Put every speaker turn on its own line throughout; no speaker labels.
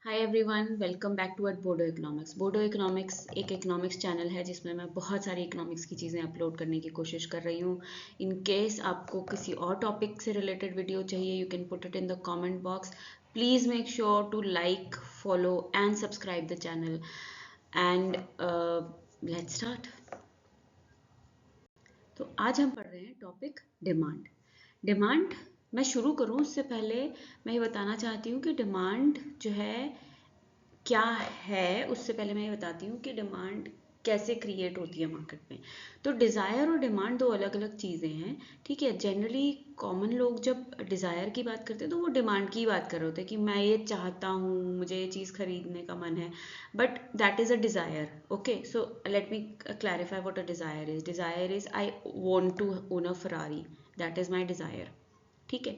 Hi everyone, welcome back to at Bodo economics. Bodo economics एक economics channel है जिसमें मैं बहुत सारी इकोनॉमिक्स की चीज़ें अपलोड करने की कोशिश कर रही हूँ। इन केस आपको किसी और टॉपिक से रिलेटेड वीडियो चाहिए, you can put it in the comment box. Please make sure to like, follow and subscribe the channel and let's start. तो आज हम पढ़ रहे हैं टॉपिक डिमांड। डिमांड मैं शुरू करूं उससे पहले मैं ये बताना चाहती हूँ कि डिमांड जो है क्या है। उससे पहले मैं ये बताती हूँ कि डिमांड कैसे क्रिएट होती है मार्केट में। तो डिज़ायर और डिमांड दो अलग अलग चीज़ें हैं, ठीक है। जनरली कॉमन लोग जब डिज़ायर की बात करते हैं तो वो डिमांड की बात कर रहे होते हैं कि मैं ये चाहता हूँ, मुझे ये चीज़ खरीदने का मन है, but that is a desire. Okay, so let me clarify what a desire is. Desire is I want to own a Ferrari, that is my desire, ठीक है।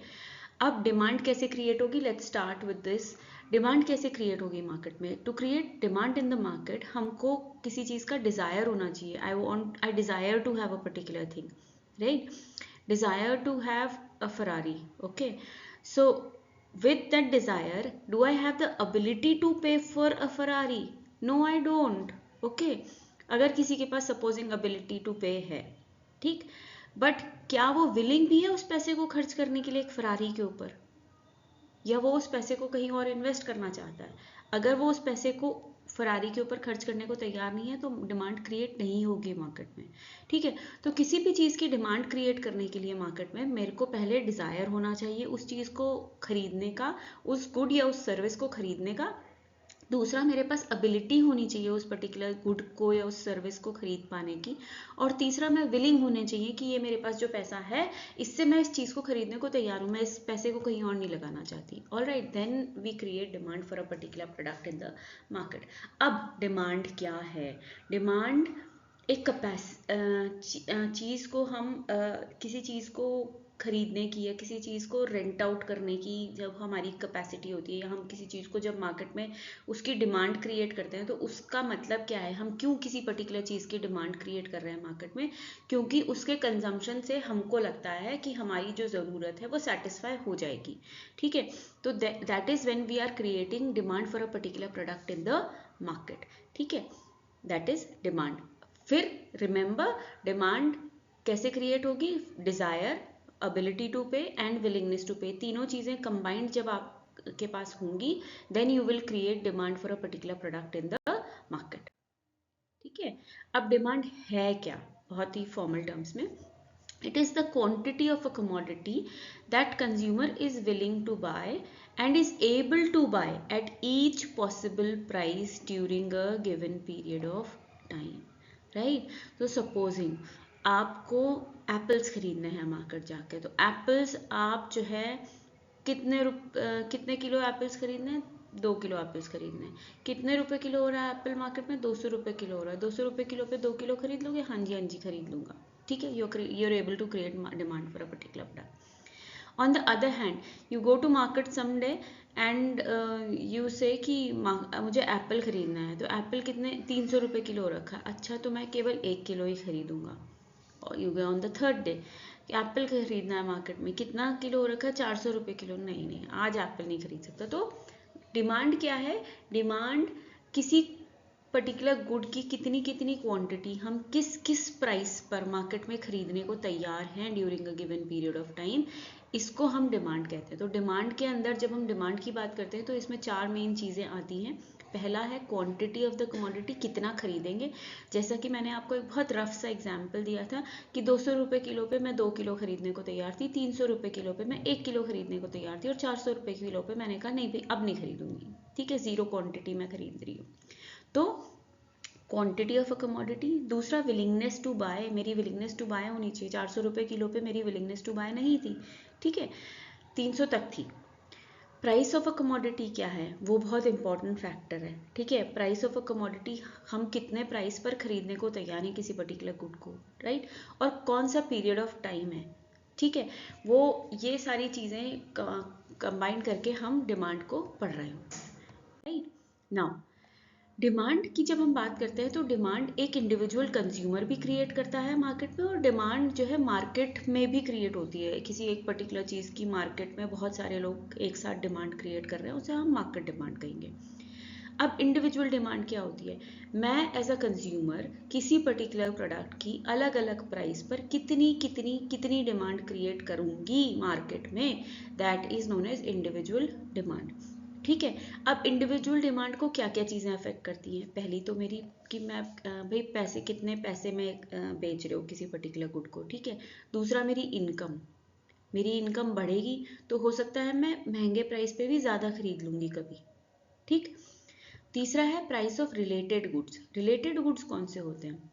अब डिमांड कैसे क्रिएट होगी, let's start with this. Demand कैसे create होगी market में? To create demand in the market हमको किसी चीज़ का डिज़ायर होना चाहिए। I desire to have a particular thing, right. Desire to have a Ferrari, okay. So with that desire, do I have the ability to pay for a Ferrari? No, I don't. Okay, अगर किसी के पास supposing ability to pay है, ठीक, but क्या वो willing भी है उस पैसे को खर्च करने के लिए एक फरारी के ऊपर, या वो उस पैसे को कहीं और इन्वेस्ट करना चाहता है? अगर वो उस पैसे को फरारी के ऊपर खर्च करने को तैयार नहीं है तो डिमांड क्रिएट नहीं होगी मार्केट में, ठीक है। तो किसी भी चीज़ की डिमांड क्रिएट करने के लिए मार्केट में मेरे को पहले डिज़ायर होना चाहिए उस चीज़ को खरीदने का, उस गुड या उस सर्विस को खरीदने का। दूसरा, मेरे पास एबिलिटी होनी चाहिए उस पर्टिकुलर गुड को या उस सर्विस को खरीद पाने की। और तीसरा, मैं विलिंग होने चाहिए कि ये मेरे पास जो पैसा है इससे मैं इस चीज़ को खरीदने को तैयार हूँ, मैं इस पैसे को कहीं और नहीं लगाना चाहती। All right, then we create demand for a particular product in the market. अब डिमांड क्या है? डिमांड एक चीज़ को हम किसी चीज़ को खरीदने की या किसी चीज़ को रेंट आउट करने की जब हमारी कैपेसिटी होती है, या हम किसी चीज़ को जब मार्केट में उसकी डिमांड क्रिएट करते हैं, तो उसका मतलब क्या है? हम क्यों किसी पर्टिकुलर चीज़ की डिमांड क्रिएट कर रहे हैं मार्केट में? क्योंकि उसके कंजम्पशन से हमको लगता है कि हमारी जो ज़रूरत है वो सेटिस्फाई हो जाएगी, ठीक है। तो that is when we are creating demand for a particular product in the market, ठीक है। That is demand. फिर रिमेंबर, डिमांड कैसे क्रिएट होगी? Desire, ability to pay and willingness to pay, तीनों चीज़ें कंबाइंड जब आपके पास होंगी, then you will create demand for a particular product in the market, ठीक है। अब डिमांड है क्या? बहुत ही फॉर्मल टर्म्स में, it is the quantity of a commodity that consumer is willing to buy and is able to buy at each possible price during a given period of time, right? तो supposing आपको apples खरीदने हैं market जाके, तो apples आप जो है कितने किलो एप्पल्स खरीदने हैं? 2 किलो एप्पल्स खरीदने हैं। कितने रुपए किलो हो रहा है एप्पल मार्केट में? 200 रुपये किलो हो रहा है। 200 रुपये किलो पे 2 किलो खरीद लोगे? हाँ जी, हाँ जी, खरीद लूंगा, ठीक है। you're able to create demand for a particular product. On the other hand, you go to market someday and you say कि मुझे एप्पल खरीदना है, तो एप्पल कितने? 300 रुपये किलो हो रखा है। अच्छा, तो मैं केवल 1 किलो ही खरीदूंगा। और you go on the third day, Apple खरीदना है मार्केट में, कितना किलो हो रखा है? 400 रुपये किलो। नहीं नहीं, आज एप्पल नहीं खरीद सकता। तो डिमांड क्या है? डिमांड किसी पर्टिकुलर गुड की कितनी कितनी क्वांटिटी हम किस किस प्राइस पर मार्केट में खरीदने को तैयार हैं during a given period of time, इसको हम डिमांड कहते हैं। तो डिमांड के अंदर जब हम डिमांड की बात करते हैं तो इसमें 4 मेन चीज़ें आती हैं। पहला है क्वांटिटी ऑफ द कमोडिटी, कितना खरीदेंगे। जैसा कि मैंने आपको एक बहुत रफ सा एग्जांपल दिया था कि 200 रुपये किलो पे मैं 2 किलो खरीदने को तैयार थी, 300 रुपये किलो पे मैं 1 किलो खरीदने को तैयार थी, और 400 रुपये किलो पे मैंने कहा नहीं भाई अब नहीं खरीदूंगी, ठीक है, ज़ीरो क्वांटिटी मैं खरीद रही हूँ। तो क्वांटिटी ऑफ अ कमोडिटी। दूसरा, विलिंगनेस टू बाय, मेरी विलिंगनेस टू बाय होनी चाहिए। 400 रुपये किलो पे मेरी विलिंगनेस टू बाय नहीं थी, ठीक है, 300 तक थी। प्राइस ऑफ अ कमोडिटी क्या है? वो बहुत इंपॉर्टेंट फैक्टर है, ठीक है। प्राइस ऑफ अ कमोडिटी, हम कितने प्राइस पर खरीदने को तैयार हैं किसी पर्टिकुलर गुड को, राइट। और कौन सा पीरियड ऑफ टाइम है, ठीक है। वो ये सारी चीज़ें कंबाइन करके हम डिमांड को पढ़ रहे हो, राइट। नाउ, डिमांड की जब हम बात करते हैं तो डिमांड एक इंडिविजुअल कंज्यूमर भी क्रिएट करता है मार्केट में, और डिमांड जो है मार्केट में भी क्रिएट होती है। किसी एक पर्टिकुलर चीज़ की मार्केट में बहुत सारे लोग एक साथ डिमांड क्रिएट कर रहे हैं, उसे हम मार्केट डिमांड कहेंगे। अब इंडिविजुअल डिमांड क्या होती है? मैं एज अ कंज्यूमर किसी पर्टिकुलर प्रोडक्ट की अलग अलग प्राइस पर कितनी कितनी कितनी डिमांड क्रिएट करूंगी मार्केट में, that is known as individual demand. ठीक है, अब इंडिविजुअल डिमांड को क्या क्या चीज़ें अफेक्ट करती हैं? पहली तो मेरी कि मैं भाई पैसे कितने पैसे में बेच रहे हो किसी पर्टिकुलर गुड को, ठीक है। दूसरा मेरी इनकम, मेरी इनकम बढ़ेगी तो हो सकता है मैं महंगे प्राइस पे भी ज़्यादा खरीद लूँगी कभी, ठीक। तीसरा है price of related goods. Related goods कौन से होते हैं?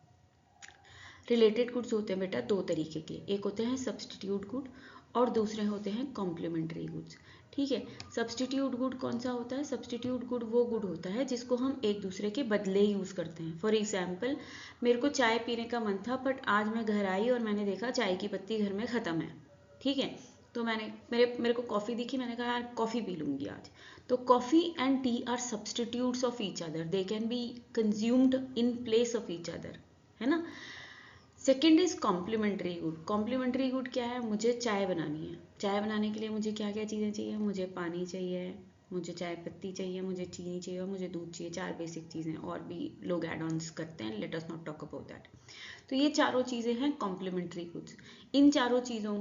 रिलेटेड गुड्स होते हैं बेटा दो तरीके के, एक होते हैं सब्सटीट्यूट गुड और दूसरे होते हैं कॉम्प्लीमेंट्री गुड्स। ठीक है, सब्सटीट्यूट गुड कौन सा होता है? सब्सटीट्यूट गुड वो गुड होता है जिसको हम एक दूसरे के बदले यूज़ करते हैं। फॉर एग्जाम्पल, मेरे को चाय पीने का मन था बट आज मैं घर आई और मैंने देखा चाय की पत्ती घर में ख़त्म है, ठीक है। तो मेरे को कॉफ़ी दिखी, मैंने कहा यार कॉफ़ी पी लूँगी आज। तो coffee and tea are substitutes of each other, they can be consumed in place of each other, है ना। Second is complementary good. Complementary good क्या है? मुझे चाय बनानी है, चाय बनाने के लिए मुझे क्या क्या चीज़ें चाहिए? मुझे पानी चाहिए, मुझे चाय पत्ती चाहिए, मुझे चीनी चाहिए और मुझे दूध चाहिए। चार बेसिक चीज़ें, और भी लोग एड ऑन्स करते हैं, let us not talk about that. तो ये चारों चीज़ें हैं कॉम्प्लीमेंट्री गुड्स। इन चारों चीज़ों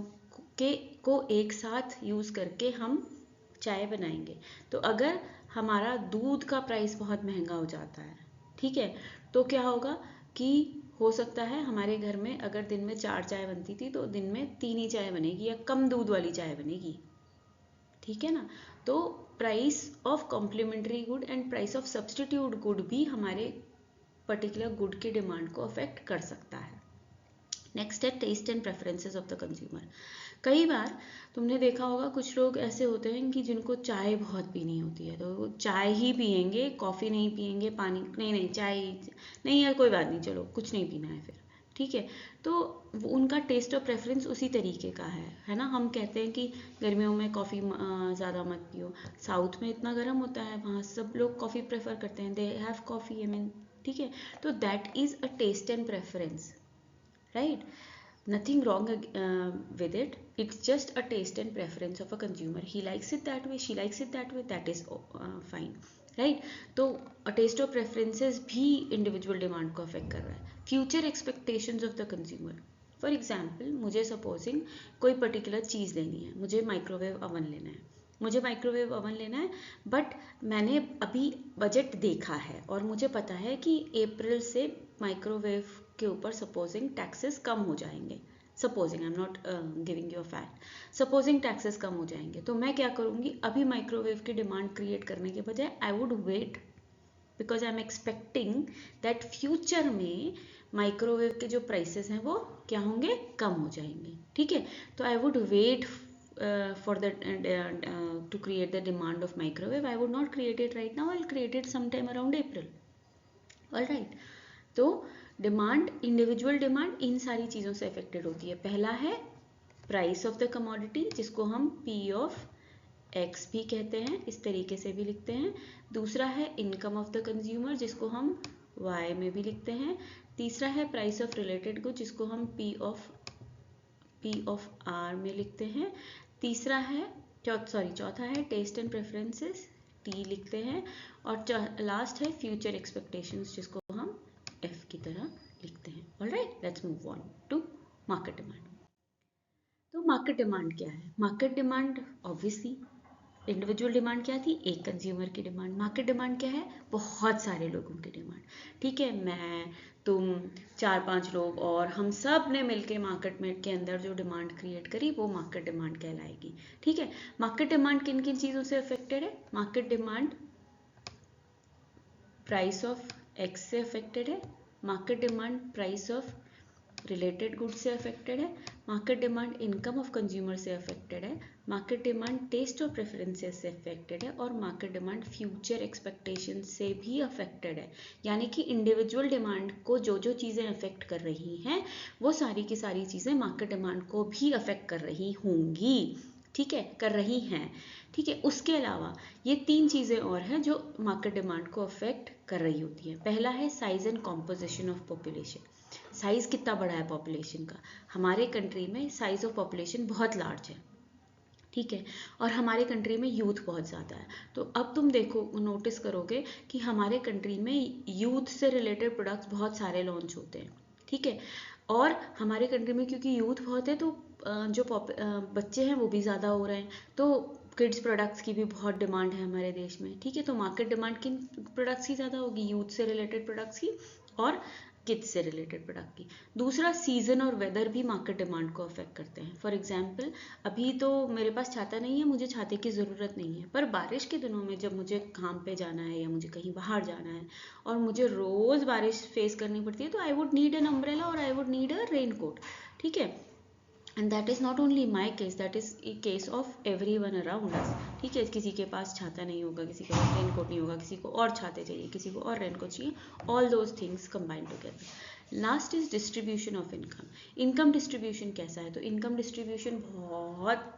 को एक साथ यूज़ करके हम चाय बनाएंगे। तो अगर हमारा दूध का प्राइस बहुत महंगा हो जाता है, ठीक है, तो क्या होगा कि हो सकता है हमारे घर में अगर दिन में 4 चाय बनती थी तो दिन में 3 ही चाय बनेगी या कम दूध वाली चाय बनेगी, ठीक है ना। तो price of complementary good and price of substitute good भी हमारे पर्टिकुलर गुड की डिमांड को अफेक्ट कर सकता है। नेक्स्ट है taste and preferences of the consumer. कई बार तुमने देखा होगा कुछ लोग ऐसे होते हैं कि जिनको चाय बहुत पीनी होती है तो वो चाय ही पियेंगे, कॉफ़ी नहीं पियेंगे, पानी नहीं, नहीं चाय नहीं यार कोई बात नहीं, चलो कुछ नहीं पीना है फिर, ठीक है। तो उनका टेस्ट और प्रेफरेंस उसी तरीके का है ना। हम कहते हैं कि गर्मियों में कॉफ़ी ज़्यादा मत पियो, साउथ में इतना गर्म होता है, वहाँ सब लोग कॉफ़ी प्रेफर करते हैं, they have coffee, I mean, ठीक है। तो that is a taste and preference, right? Nothing wrong with it. It's just a taste and preference of a consumer. He likes it that way, she likes it that way, that is fine, right? तो taste और preferences भी individual demand को affect कर रहा है। Future expectations of the consumer. For example, मुझे supposing कोई particular चीज़ लेनी है, मुझे माइक्रोवेव अवन लेना है, मुझे माइक्रोवेव अवन लेना है, बट मैंने अभी बजट देखा है और मुझे पता है कि अप्रैल से माइक्रोवेव के ऊपर सपोजिंग टैक्सेस कम हो जाएंगे। Supposing, I am not giving you a fact, supposing taxes कम हो जाएंगे, तो मैं क्या करूँगी? अभी माइक्रोवेव की डिमांड क्रिएट करने के बजाय I would wait, because I am expecting that future में माइक्रोवेव के जो प्राइसेस हैं वो क्या होंगे? कम हो जाएंगे, ठीक है। तो I would wait for the to create the demand of microwave. I would not create it right now, I'll create it sometime around April. All right. तो डिमांड, इंडिविजुअल डिमांड इन सारी चीज़ों से अफेक्टेड होती है। पहला है price of the commodity, जिसको हम पी ऑफ एक्स भी कहते हैं, इस तरीके से भी लिखते हैं। दूसरा है इनकम ऑफ द कंज्यूमर, जिसको हम वाई में भी लिखते हैं। तीसरा है प्राइस ऑफ रिलेटेड गुड, जिसको हम पी ऑफ आर में लिखते हैं। तीसरा है चौथा है टेस्ट एंड प्रेफरेंसेस, टी लिखते हैं। और लास्ट है फ्यूचर एक्सपेक्टेशंस, जिसको हम एफ की तरह लिखते हैं। Alright, let's move on to market demand. तो मार्केट डिमांड क्या है? Market demand obviously, individual demand क्या थी? एक कंज्यूमर की डिमांड। मार्केट डिमांड क्या है? बहुत सारे लोगों की डिमांड, ठीक है। मैं, तुम, 4-5 लोग और हम सब ने मिलकर मार्केट में के अंदर जो डिमांड क्रिएट करी वो मार्केट डिमांड कहलाएगी, ठीक है। मार्केट डिमांड किन किन चीज़ों से अफेक्टेड है? Market demand price of x से अफेक्टेड है, market demand price of related goods से अफेक्टेड है, market demand income of consumer से अफेक्टेड है, मार्केट डिमांड टेस्ट और प्रेफरेंसेस से अफेक्टेड है, और मार्केट डिमांड फ्यूचर एक्सपेक्टेशन से भी अफेक्टेड है। यानी कि इंडिविजुअल डिमांड को जो जो चीज़ें अफेक्ट कर रही हैं वो सारी की सारी चीज़ें मार्केट डिमांड को भी अफेक्ट कर रही होंगी, ठीक है, कर रही हैं, ठीक है। उसके अलावा ये 3 चीज़ें और हैं जो मार्केट डिमांड को अफेक्ट कर रही होती है। पहला है size and composition of population. Size कितना बड़ा है पॉपुलेशन का? हमारे कंट्री में साइज़ ऑफ पॉपुलेशन बहुत लार्ज है, ठीक है। और हमारे कंट्री में यूथ बहुत ज़्यादा है, तो अब तुम देखो नोटिस करोगे कि हमारे कंट्री में यूथ से रिलेटेड प्रोडक्ट्स बहुत सारे लॉन्च होते हैं, ठीक है। और हमारे कंट्री में क्योंकि यूथ बहुत है तो जो बच्चे हैं वो भी ज़्यादा हो रहे हैं, तो किड्स प्रोडक्ट्स की भी बहुत डिमांड है हमारे देश में, ठीक है। तो मार्केट डिमांड किन प्रोडक्ट्स की ज़्यादा होगी, यूथ से रिलेटेड प्रोडक्ट्स की और किड्स से रिलेटेड प्रोडक्ट की। दूसरा, सीजन और वेदर भी मार्केट डिमांड को अफेक्ट करते हैं। फॉर एग्जांपल, अभी तो मेरे पास छाता नहीं है, मुझे छाते की ज़रूरत नहीं है, पर बारिश के दिनों में जब मुझे काम पे जाना है या मुझे कहीं बाहर जाना है और मुझे रोज़ बारिश फेस करनी पड़ती है, तो I would need an umbrella और I would need a rain coat, ठीक है। And that is not only my case, that is a case of everyone around us, ठीक है। किसी के पास छाता नहीं होगा, किसी के पास रेन कोट नहीं होगा, किसी को और छाते चाहिए, किसी को और रेन कोट चाहिए, all those things combined together. Last is distribution of income. Income distribution कैसा है, तो इनकम डिस्ट्रीब्यूशन बहुत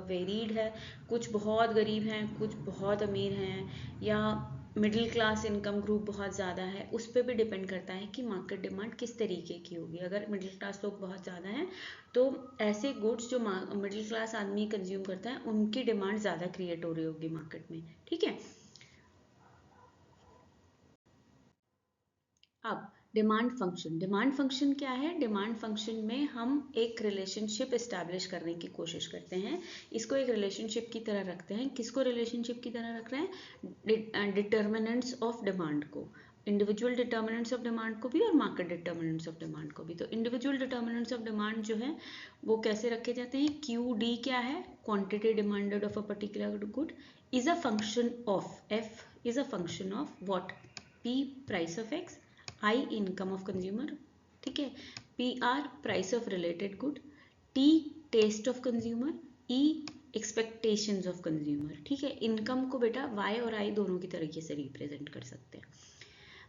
वेरीड है। कुछ बहुत गरीब हैं, कुछ बहुत अमीर हैं, या मिडिल क्लास इनकम ग्रुप बहुत ज़्यादा है, उस पर भी डिपेंड करता है कि मार्केट डिमांड किस तरीके की होगी। अगर मिडिल क्लास लोग बहुत ज़्यादा हैं तो ऐसे गुड्स जो मिडिल क्लास आदमी कंज्यूम करता है उनकी डिमांड ज़्यादा क्रिएट हो रही होगी मार्केट में, ठीक है। अब डिमांड फंक्शन क्या है, डिमांड फंक्शन में हम एक रिलेशनशिप इस्टेब्लिश करने की कोशिश करते हैं, इसको एक रिलेशनशिप की तरह रखते हैं। किसको रिलेशनशिप की तरह रख रहे हैं, डिटर्मिनेंट्स ऑफ डिमांड को, इंडिविजुअल डिटर्मिनेंट्स ऑफ डिमांड को भी और मार्केट डिटर्मिनेंट्स ऑफ डिमांड को भी। तो इंडिविजुअल डिटर्मिनेंट्स ऑफ डिमांड जो है वो कैसे रखे जाते हैं, क्यू डी क्या है, quantity demanded of a particular good is a function of, F is a function of what, P price of X, I income of consumer, ठीक है, P R price of related good, T taste of consumer, E expectations of consumer, ठीक है। Income को बेटा Y और आई दोनों की तरीके से रिप्रेजेंट कर सकते हैं।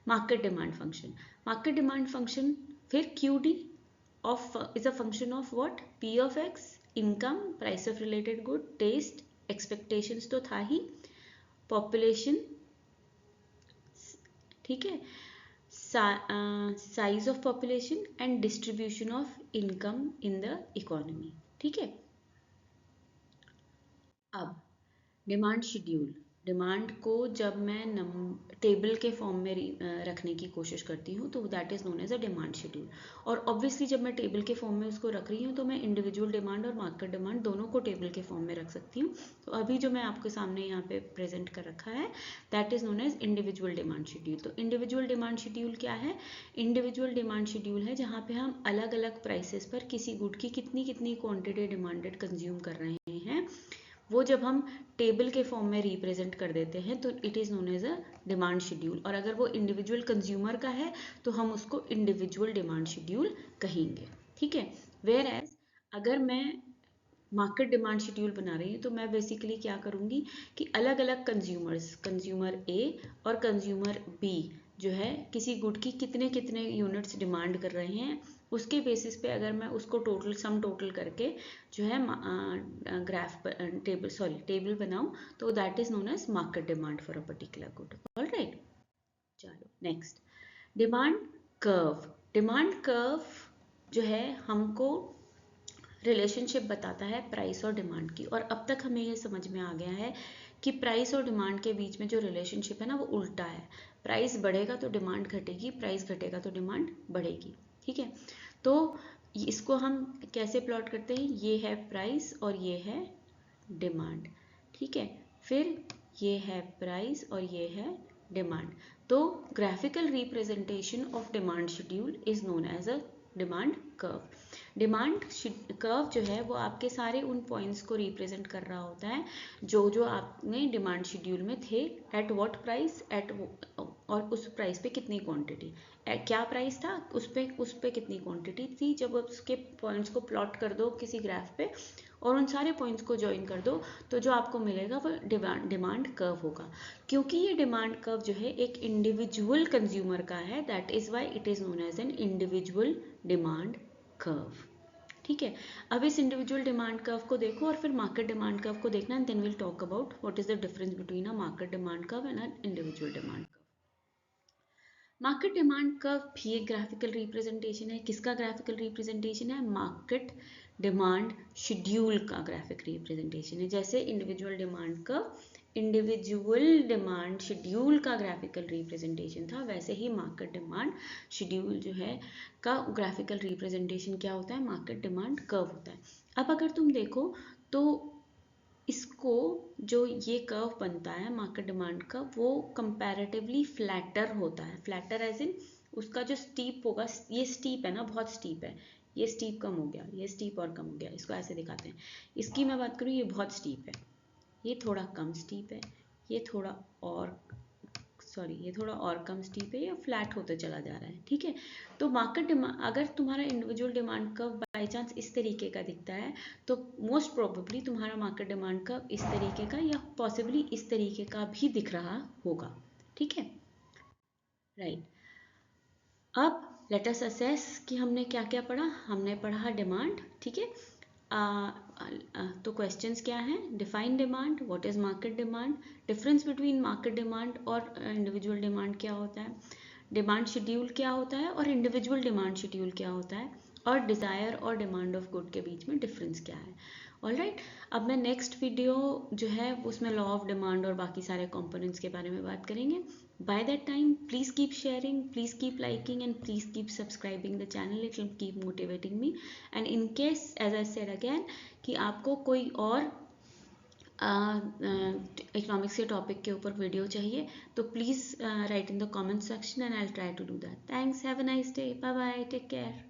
मार्केट डिमांड फंक्शन फिर Q D of is a function of what, P of X, income price of related good, taste, expectations तो था ही, पॉपुलेशन, ठीक है, size of population and distribution of income in the economy, ठीक है। अब demand schedule, demand को जब मैं टेबल के फॉर्म में रखने की कोशिश करती हूँ तो that is known as a demand schedule. और ऑब्वियसली जब मैं टेबल के फॉर्म में उसको रख रही हूँ तो मैं इंडिविजुअल डिमांड और मार्केट डिमांड दोनों को टेबल के फॉर्म में रख सकती हूँ। तो अभी जो मैं आपके सामने यहाँ पे प्रेजेंट कर रखा है that is known as individual demand schedule. तो इंडिविजुअल डिमांड शेड्यूल क्या है, इंडिविजुअल डिमांड शेड्यूल है जहाँ पे हम अलग अलग प्राइसेस पर किसी गुड की कितनी कितनी क्वान्टिटी डिमांडेड कंज्यूम कर रहे हैं, वो जब हम टेबल के फॉर्म में रिप्रेजेंट कर देते हैं तो it is known as a demand schedule. और अगर वो इंडिविजुअल कंज्यूमर का है तो हम उसको इंडिविजुअल डिमांड शेड्यूल कहेंगे, ठीक है। वेयर एज अगर मैं मार्केट डिमांड शेड्यूल बना रही हूँ तो मैं बेसिकली क्या करूँगी कि अलग अलग कंज्यूमर्स, कंज्यूमर ए और कंज्यूमर बी जो है किसी गुड की कितने कितने यूनिट्स डिमांड कर रहे हैं, उसके बेसिस पे अगर मैं उसको टोटल करके जो है ग्राफ टेबल बनाऊँ तो that is known as market demand for a particular good. Alright, चलो next, demand curve. Demand curve जो है हमको रिलेशनशिप बताता है प्राइस और डिमांड की। और अब तक हमें ये समझ में आ गया है कि प्राइस और डिमांड के बीच में जो रिलेशनशिप है ना वो उल्टा है, प्राइस बढ़ेगा तो डिमांड घटेगी, प्राइस घटेगा तो डिमांड बढ़ेगी, ठीक है। तो इसको हम कैसे प्लॉट करते हैं, ये है प्राइस और ये है डिमांड, ठीक है। फिर ये है प्राइस और ये है डिमांड। तो graphical representation of demand schedule is known as a demand curve. Demand curve जो है वो आपके सारे उन पॉइंट्स को रिप्रेजेंट कर रहा होता है जो जो आपने डिमांड शेड्यूल में थे, एट व्हाट प्राइस, एट और उस प्राइस पे कितनी क्वांटिटी, क्या प्राइस था उस पे कितनी क्वांटिटी थी। जब उसके पॉइंट्स को प्लॉट कर दो किसी ग्राफ पे और उन सारे पॉइंट्स को ज्वाइन कर दो तो जो आपको मिलेगा वो डिमांड कर्व होगा। क्योंकि ये डिमांड कर्व जो है एक इंडिविजुअल कंज्यूमर का है, that is why it is known as an individual demand curve, ठीक है। अब इस इंडिविजुअल डिमांड कर्व को देखो और फिर मार्केट डिमांड कर्व को देखना, and then will talk about what is the difference between a market demand curve and a individual demand curve. Market demand curve भी एक ग्राफिकल रिप्रेजेंटेशन है। किसका ग्राफिकल रिप्रेजेंटेशन है, मार्केट डिमांड शेड्यूल का graphic representation है। जैसे individual demand schedule का graphical representation था, वैसे ही मार्केट डिमांड शेड्यूल जो है का ग्राफिकल रिप्रेजेंटेशन क्या होता है, मार्केट डिमांड कर्व होता है। अब अगर तुम देखो तो इसको जो ये कर्व बनता है मार्केट डिमांड का, वो कंपैरेटिवली फ्लैटर होता है। फ्लैटर एज इन उसका जो स्टीप होगा, ये स्टीप है ना, बहुत स्टीप है, ये स्टीप कम हो गया, ये स्टीप और कम हो गया, इसको ऐसे दिखाते हैं। इसकी मैं बात करूँ, ये बहुत स्टीप है, ये थोड़ा कम स्टीप है, ये थोड़ा और ये थोड़ा और कम स्टीप है, या फ्लैट होते चला जा रहा है, ठीक है। तो मार्केट डिमांड, अगर तुम्हारा individual demand curve by chance इस तरीके का दिखता है, तो मोस्ट प्रोबेबली तुम्हारा मार्केट डिमांड कर्व इस तरीके का या पॉसिबली इस तरीके का भी दिख रहा होगा, ठीक है, राइट। अब लेट अस असेस कि हमने क्या क्या पढ़ा। हमने पढ़ा डिमांड, ठीक है। तो क्वेश्चंस क्या हैं, define demand, what is market demand, difference between market demand और इंडिविजुअल डिमांड क्या होता है, डिमांड शेड्यूल क्या होता है और इंडिविजुअल डिमांड शेड्यूल क्या होता है, और डिज़ायर और डिमांड ऑफ गुड के बीच में डिफरेंस क्या है। ऑलराइट, अब मैं नेक्स्ट वीडियो जो है उसमें लॉ ऑफ डिमांड और बाकी सारे कंपोनेंट्स के बारे में बात करेंगे। By that time, please keep sharing, please keep liking, and please keep subscribing the channel. It will keep motivating me. And in case, as I said again, कि आपको कोई और इकोनॉमिक्स के टॉपिक के ऊपर वीडियो चाहिए, तो please write in the comment section and I will try to do that. Thanks, have a nice day, bye bye, take care.